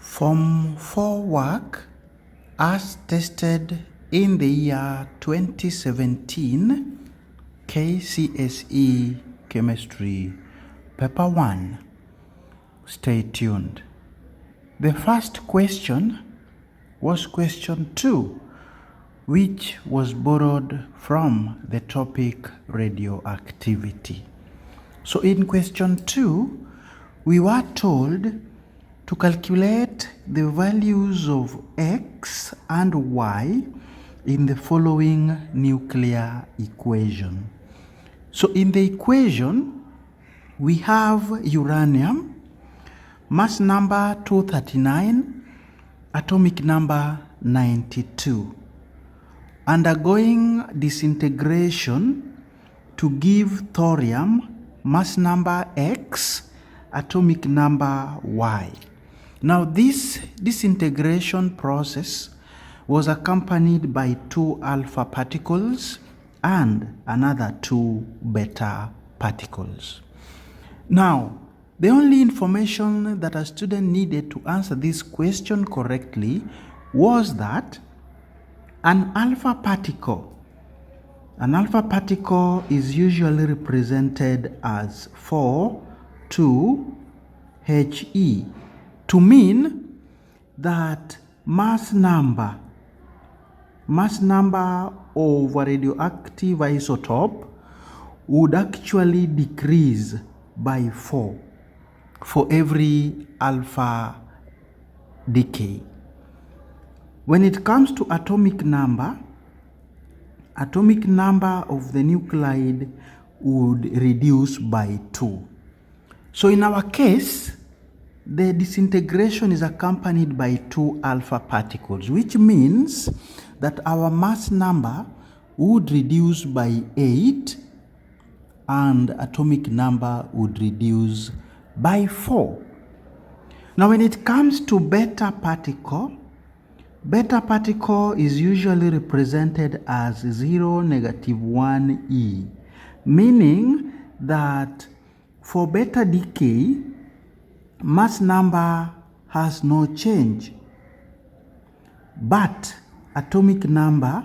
Form 4 work as tested in the year 2017 KCSE Chemistry Paper 1. Stay tuned. The first question was question 2, which was borrowed from the topic radioactivity. So in question 2, we were told to calculate the values of X and Y in the following nuclear equation. So in the equation, we have uranium, mass number 239, atomic number 92, undergoing disintegration to give thorium, mass number X, atomic number Y. Now this disintegration process was accompanied by 2 alpha particles and another 2 beta particles. Now, the only information that a student needed to answer this question correctly was that an alpha particle is usually represented as 4,2He, to mean that mass number of a radioactive isotope would actually decrease by 4 for every alpha decay. When it comes to atomic number of the nuclide would reduce by 2. So in our case, the disintegration is accompanied by 2 alpha particles, which means that our mass number would reduce by 8 and atomic number would reduce by 4. Now when it comes to beta particle is usually represented as 0, -1e, meaning that for beta decay, mass number has no change, but atomic number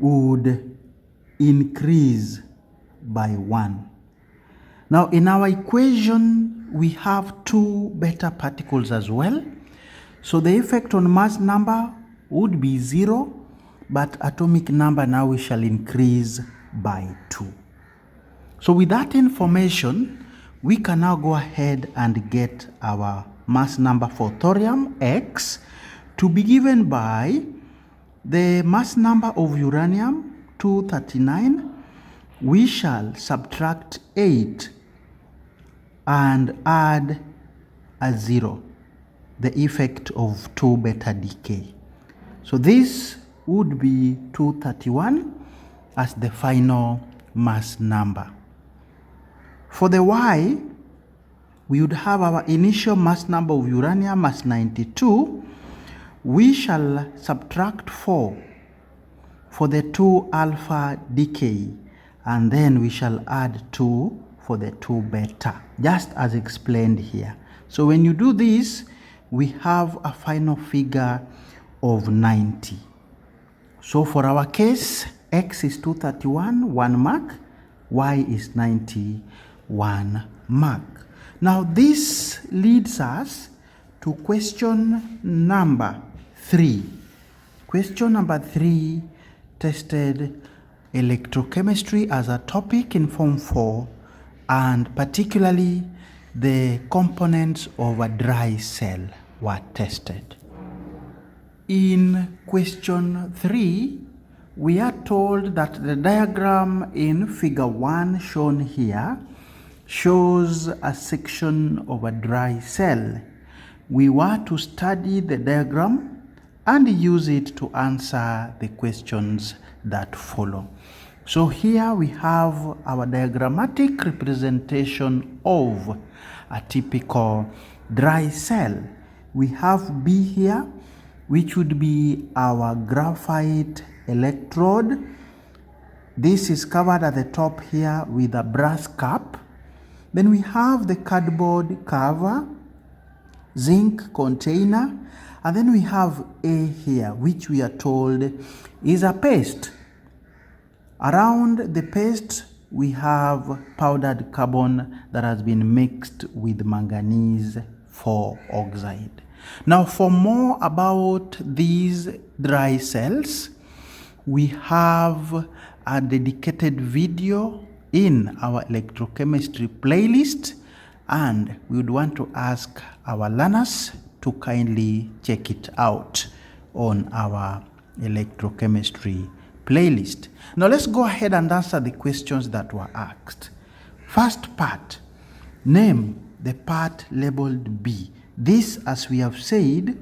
would increase by 1. Now in our equation, we have 2 beta particles as well. So the effect on mass number would be 0, but atomic number now we shall increase by 2. So with that information, we can now go ahead and get our mass number for thorium, X, to be given by the mass number of uranium, 239. We shall subtract 8 and add a 0, the effect of 2 beta decay. So this would be 231 as the final mass number. For the Y, we would have our initial mass number of uranium as 92. We shall subtract 4 for the 2 alpha decay, and then we shall add 2 for the 2 beta, just as explained here. So when you do this, we have a final figure of 90. So for our case, X is 231, 1 mark, Y is 91 mark. Now this leads us to question number 3. Question number 3 tested electrochemistry as a topic in Form 4, and particularly the components of a dry cell were tested. In question 3, we are told that the diagram in figure 1 shown here shows a section of a dry cell. We were to study the diagram and use it to answer the questions that follow. So here we have our diagrammatic representation of a typical dry cell. We have B here, which would be our graphite electrode. This is covered at the top here with a brass cap. Then we have the cardboard cover zinc container, and then we have A here, which we are told is a paste. Around the paste, we have powdered carbon that has been mixed with manganese 4 oxide. Now, for more about these dry cells, we have a dedicated video in our electrochemistry playlist, and we would want to ask our learners to kindly check it out on our electrochemistry playlist. Now let's go ahead and answer the questions that were asked. First part, name the part labeled B. This, as we have said,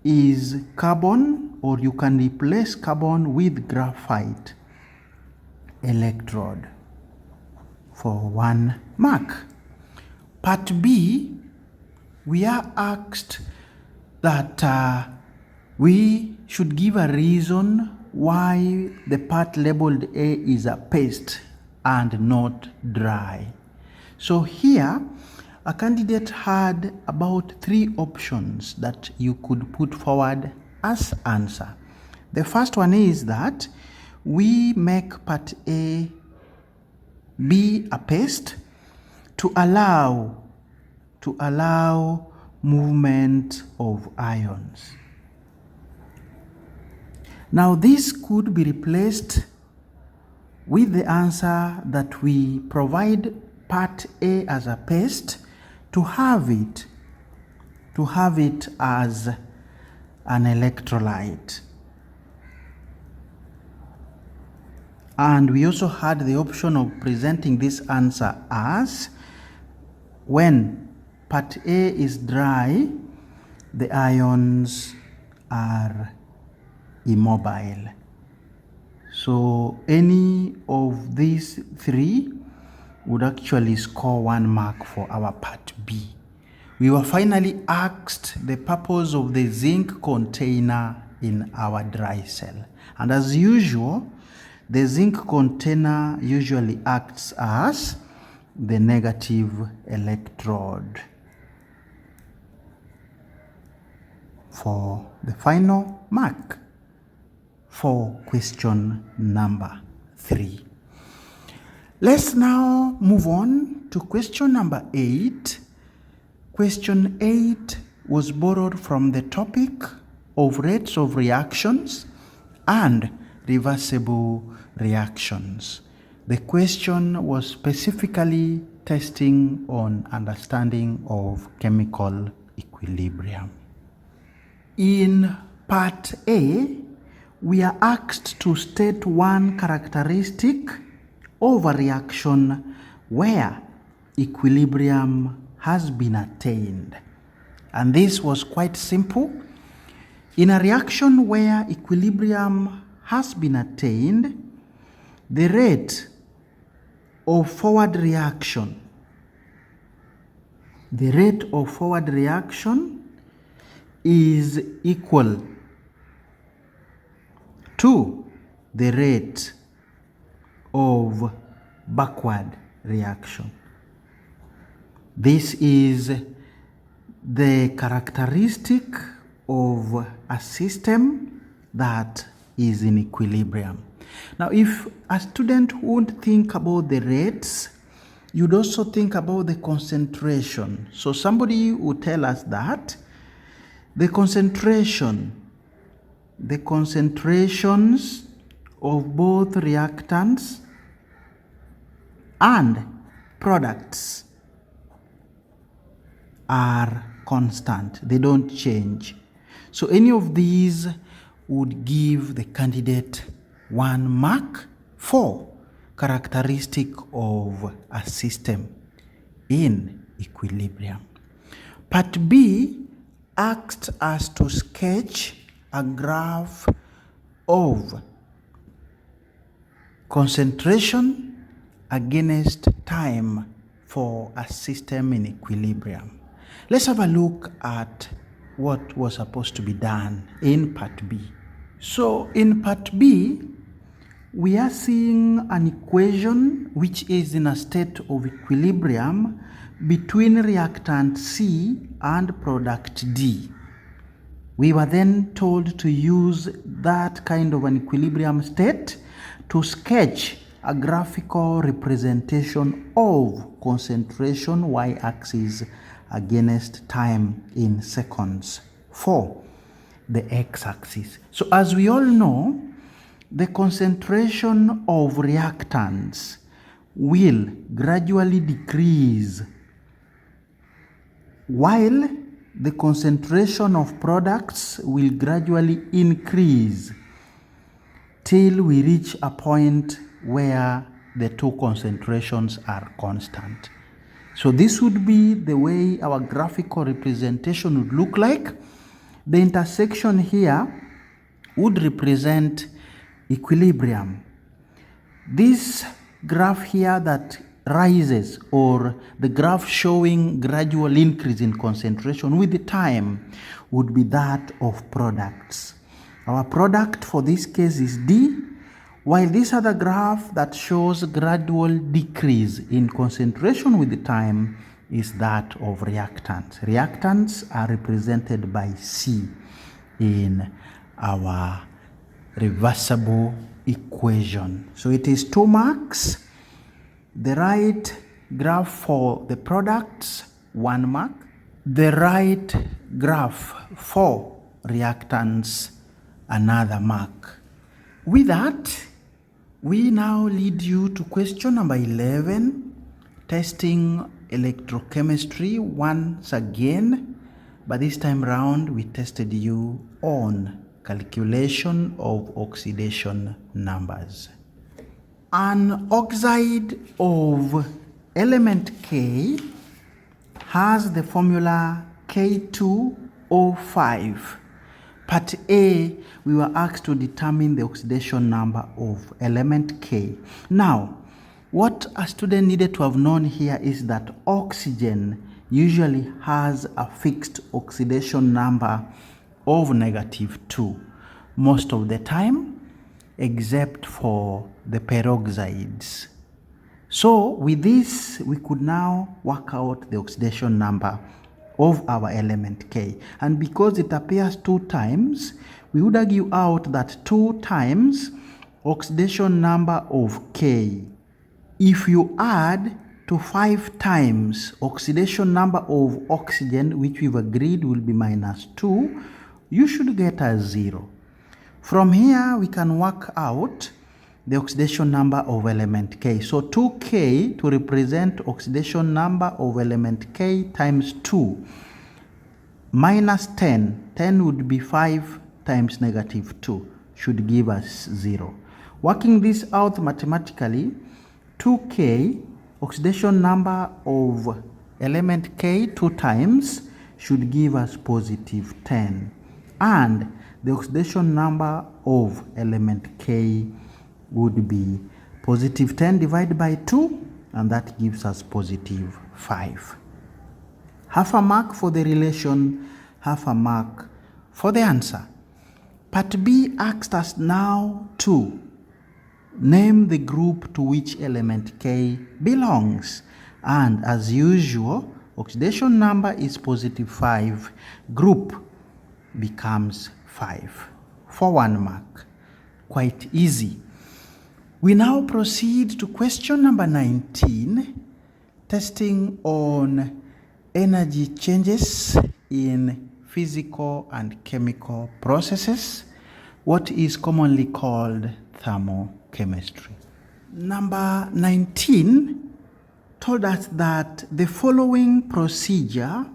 is carbon, or you can replace carbon with graphite electrode for 1 mark. Part B, we are asked that we should give a reason why the part labeled A is a paste and not dry. So here, a candidate had about 3 options that you could put forward as answer. The first one is that we make part A be a paste to allow movement of ions. Now this could be replaced with the answer that we provide part A as a paste to have it as an electrolyte. And we also had the option of presenting this answer as when part A is dry, the ions are immobile. So any of these 3 would actually score 1 mark for our part B. We were finally asked the purpose of the zinc container in our dry cell. And as usual, the zinc container usually acts as the negative electrode for the final mark for question number 3. Let's now move on to question number 8. Question 8 was borrowed from the topic of rates of reactions and reversible reactions. The question was specifically testing on understanding of chemical equilibrium. In part A, we are asked to state 1 characteristic of a reaction where equilibrium has been attained. And this was quite simple. In a reaction where equilibrium has been attained, the rate of forward reaction is equal to the rate of backward reaction. This is the characteristic of a system that is in equilibrium. Now, if a student would think about the rates, you'd also think about the concentration. So somebody would tell us that the concentrations of both reactants and products are constant. They don't change. So any of these would give the candidate 1 mark for characteristic of a system in equilibrium. Part B asked us to sketch a graph of concentration against time for a system in equilibrium. Let's have a look at what was supposed to be done in part B. So in part B, we are seeing an equation which is in a state of equilibrium between reactant C and product D. We were then told to use that kind of an equilibrium state to sketch a graphical representation of concentration y-axis against time in seconds for the x-axis. So as we all know, the concentration of reactants will gradually decrease while the concentration of products will gradually increase till we reach a point where the two concentrations are constant. So this would be the way our graphical representation would look like. The intersection here would represent equilibrium. This graph here that rises, or the graph showing gradual increase in concentration with the time, would be that of products. Our product for this case is D, while this other graph that shows gradual decrease in concentration with the time is that of reactants. Reactants are represented by C in our reversible equation. So it is 2 marks. The right graph for the products, 1 mark. The right graph for reactants, another mark. With that, we now lead you to question number 11, testing electrochemistry once again, but this time round we tested you on calculation of oxidation numbers. An oxide of element K has the formula K2O5. Part A, we were asked to determine the oxidation number of element K. Now, what a student needed to have known here is that oxygen usually has a fixed oxidation number of -2 most of the time, except for the peroxides. So with this, we could now work out the oxidation number of our element K. And because it appears 2 times, we would argue out that 2 times oxidation number of K, if you add to 5 times oxidation number of oxygen, which we've agreed will be -2, you should get a 0. From here, we can work out the oxidation number of element K. So 2K to represent oxidation number of element K times 2 minus 10. 10 would be 5 times -2, should give us 0. Working this out mathematically, 2K, oxidation number of element K 2 times, should give us +10. And the oxidation number of element K would be +10 divided by 2, and that gives us +5. Half a mark for the relation, half a mark for the answer. Part B asked us now to name the group to which element K belongs. And as usual, oxidation number is +5, group becomes 5 for 1 mark. Quite easy. We now proceed to question number 19, testing on energy changes in physical and chemical processes, what is commonly called thermochemistry. Number 19 told us that the following procedure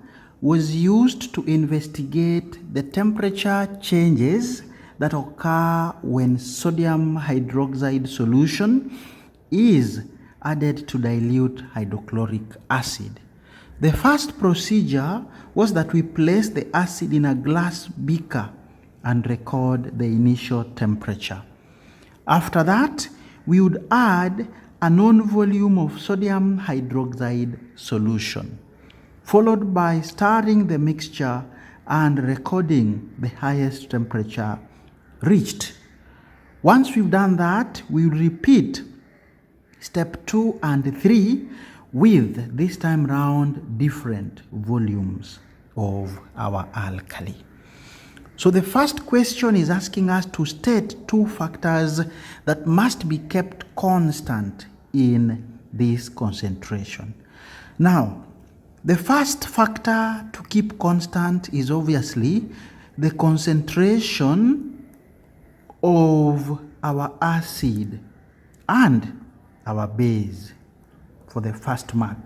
was used to investigate the temperature changes that occur when sodium hydroxide solution is added to dilute hydrochloric acid. The first procedure was that we place the acid in a glass beaker and record the initial temperature. After that, we would add a known volume of sodium hydroxide solution, followed by stirring the mixture and recording the highest temperature reached. Once we've done that, we will repeat step 2 and 3 with this time round different volumes of our alkali. So the first question is asking us to state two factors that must be kept constant in this concentration. Now, the first factor to keep constant is obviously the concentration of our acid and our base for the first mark.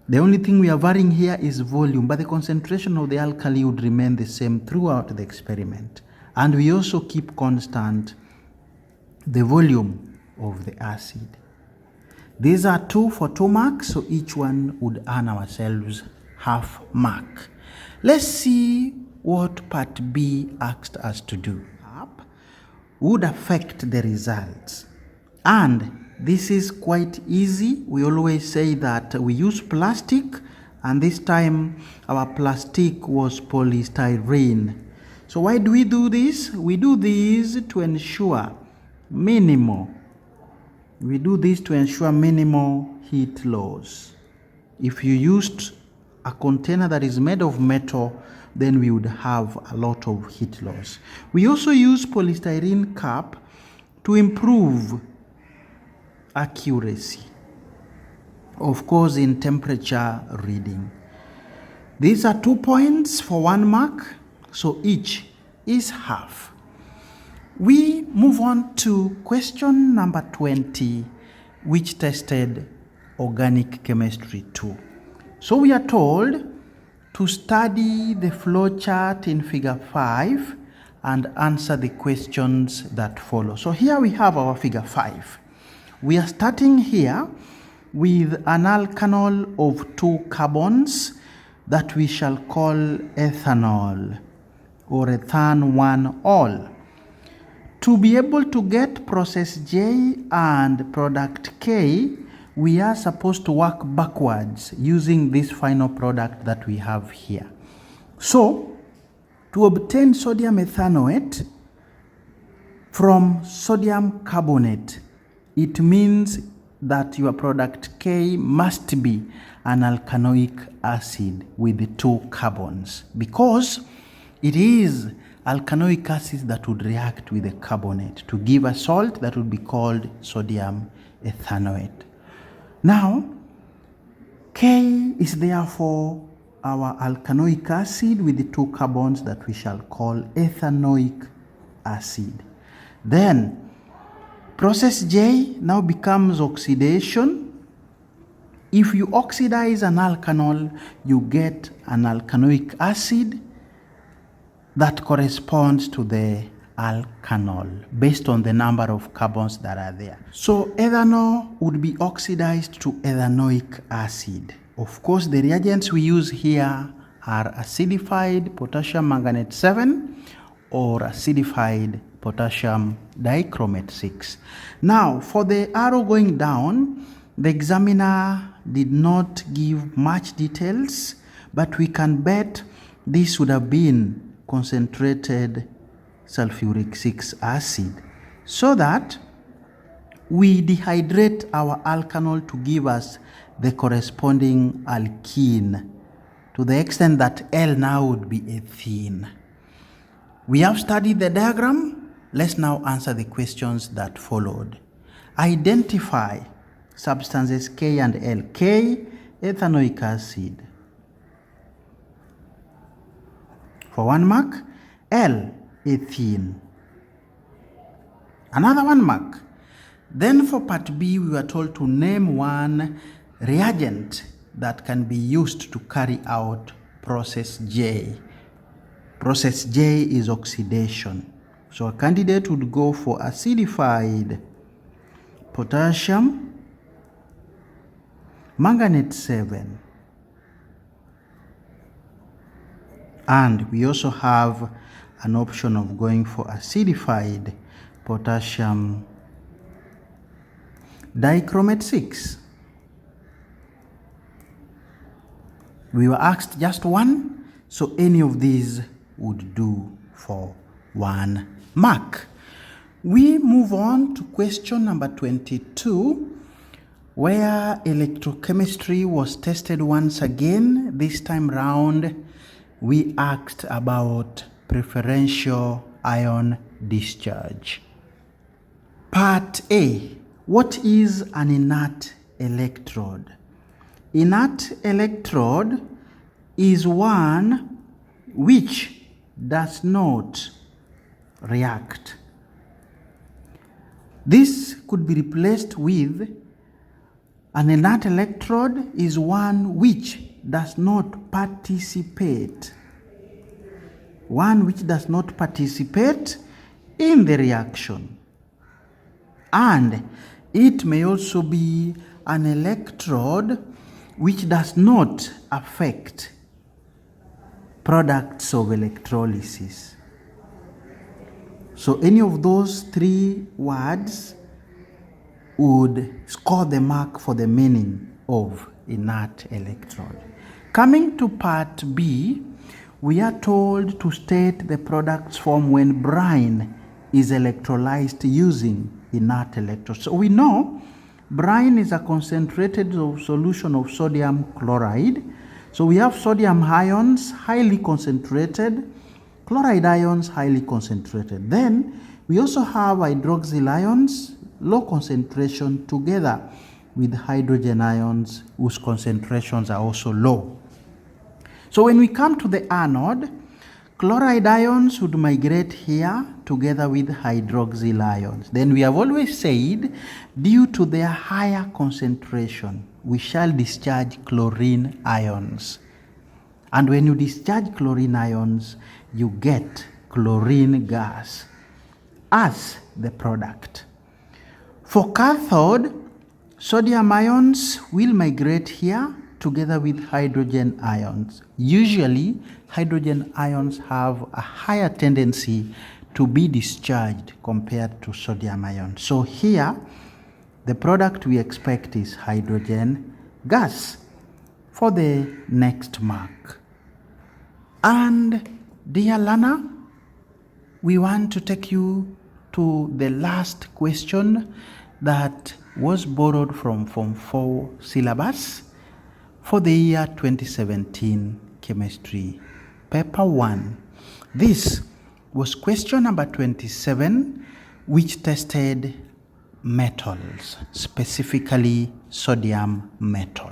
The only thing we are varying here is volume, but the concentration of the alkali would remain the same throughout the experiment. And we also keep constant the volume of the acid. These are 2 for 2 marks, so each one would earn ourselves half mark. Let's see what part B asked us to do. Would affect the results. And this is quite easy. We always say that we use plastic, and this time our plastic was polystyrene. So why do we do this? We do this to ensure minimal heat loss. If you used a container that is made of metal, then we would have a lot of heat loss. We also use polystyrene cap to improve accuracy, of course, in temperature reading. These are 2 points for 1 mark, so each is half. We move on to question number 20, which tested organic chemistry 2. So we are told to study the flow chart in figure 5 and answer the questions that follow. So here we have our figure 5. We are starting here with an alkanol of 2 carbons that we shall call ethanol or ethan-1-ol. To be able to get process J and product K, we are supposed to work backwards using this final product that we have here. So, to obtain sodium ethanoate from sodium carbonate, it means that your product K must be an alkanoic acid with 2 carbons, because it is alkanoic acid that would react with the carbonate to give a salt that would be called sodium ethanoate. Now, K is therefore our alkanoic acid with the 2 carbons that we shall call ethanoic acid. Then, process J now becomes oxidation. If you oxidize an alkanol, you get an alkanoic acid that corresponds to the alkanol based on the number of carbons that are there. So ethanol would be oxidized to ethanoic acid. Of course, the reagents we use here are acidified potassium manganate 7 or acidified potassium dichromate 6. Now, for the arrow going down, the examiner did not give much details, but we can bet this would have been concentrated sulfuric 6 acid, so that we dehydrate our alkanol to give us the corresponding alkene to the extent that L now would be ethene. We have studied the diagram. Let's now answer the questions that followed. Identify substances K and L. K, ethanoic acid for 1 mark. L, ethene. Another 1 mark. Then for part B, we were told to name one reagent that can be used to carry out process J. Process J is oxidation. So a candidate would go for acidified potassium manganate 7. And we also have an option of going for acidified potassium dichromate 6. We were asked just one, so any of these would do for 1 mark. We move on to question number 22, where electrochemistry was tested once again. This time round, we asked about preferential ion discharge. Part A. What is an inert electrode? Inert electrode is one which does not react. This could be replaced with an inert electrode is one which does not participate. One which does not participate in the reaction. And it may also be an electrode which does not affect products of electrolysis. So any of those three words would score the mark for the meaning of inert electrode. Coming to part B, we are told to state the product's form when brine is electrolyzed using inert electrode. So we know brine is a concentrated solution of sodium chloride. So we have sodium ions highly concentrated, chloride ions highly concentrated. Then we also have hydroxyl ions, low concentration, together with hydrogen ions whose concentrations are also low. So when we come to the anode, chloride ions would migrate here together with hydroxyl ions. Then we have always said, due to their higher concentration, we shall discharge chlorine ions. And when you discharge chlorine ions, you get chlorine gas as the product. For cathode, sodium ions will migrate here together with hydrogen ions. Usually, hydrogen ions have a higher tendency to be discharged compared to sodium ions. So here, the product we expect is hydrogen gas for the next mark. And dear learner, we want to take you to the last question that was borrowed from Form 4 syllabus for the year 2017 chemistry paper 1. This was question number 27, which tested metals, specifically sodium metal.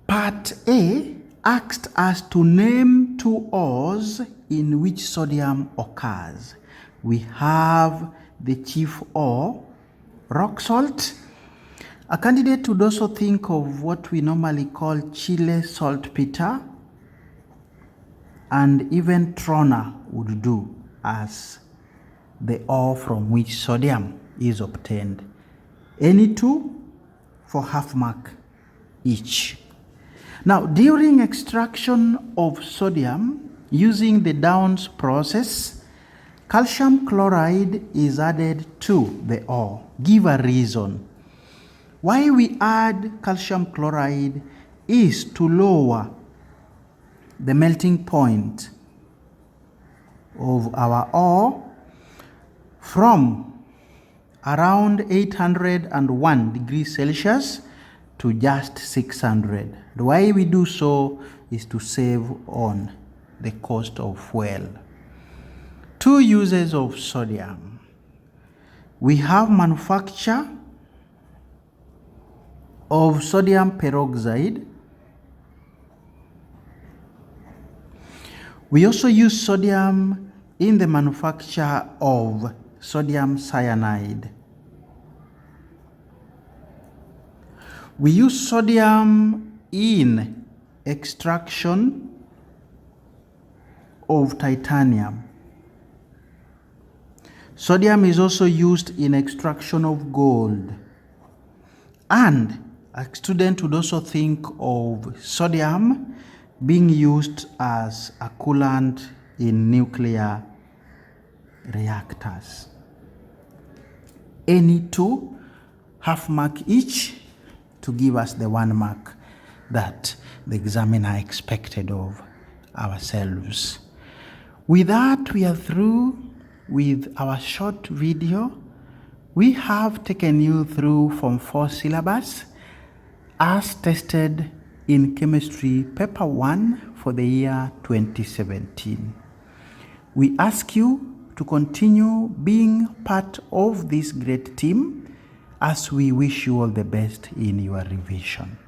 Part A asked us to name two ores in which sodium occurs. We have the chief ore, rock salt. A candidate would also think of what we normally call Chile saltpeter, and even trona would do as the ore from which sodium is obtained. Any two for half mark each. Now, during extraction of sodium using the Downs process, calcium chloride is added to the ore. Give a reason. Why we add calcium chloride is to lower the melting point of our ore from around 801 degrees Celsius to just 600. The way we do so is to save on the cost of fuel. Two uses of sodium. We have manufacture of sodium peroxide. We also use sodium in the manufacture of sodium cyanide. We use sodium in extraction of titanium. Sodium is also used in extraction of gold. And a student would also think of sodium being used as a coolant in nuclear reactors. Any two, half mark each, to give us the 1 mark that the examiner expected of ourselves. With that, we are through with our short video We have taken you through Form 4 syllabus as tested in Chemistry Paper 1 for the year 2017. We ask you to continue being part of this great team as we wish you all the best in your revision.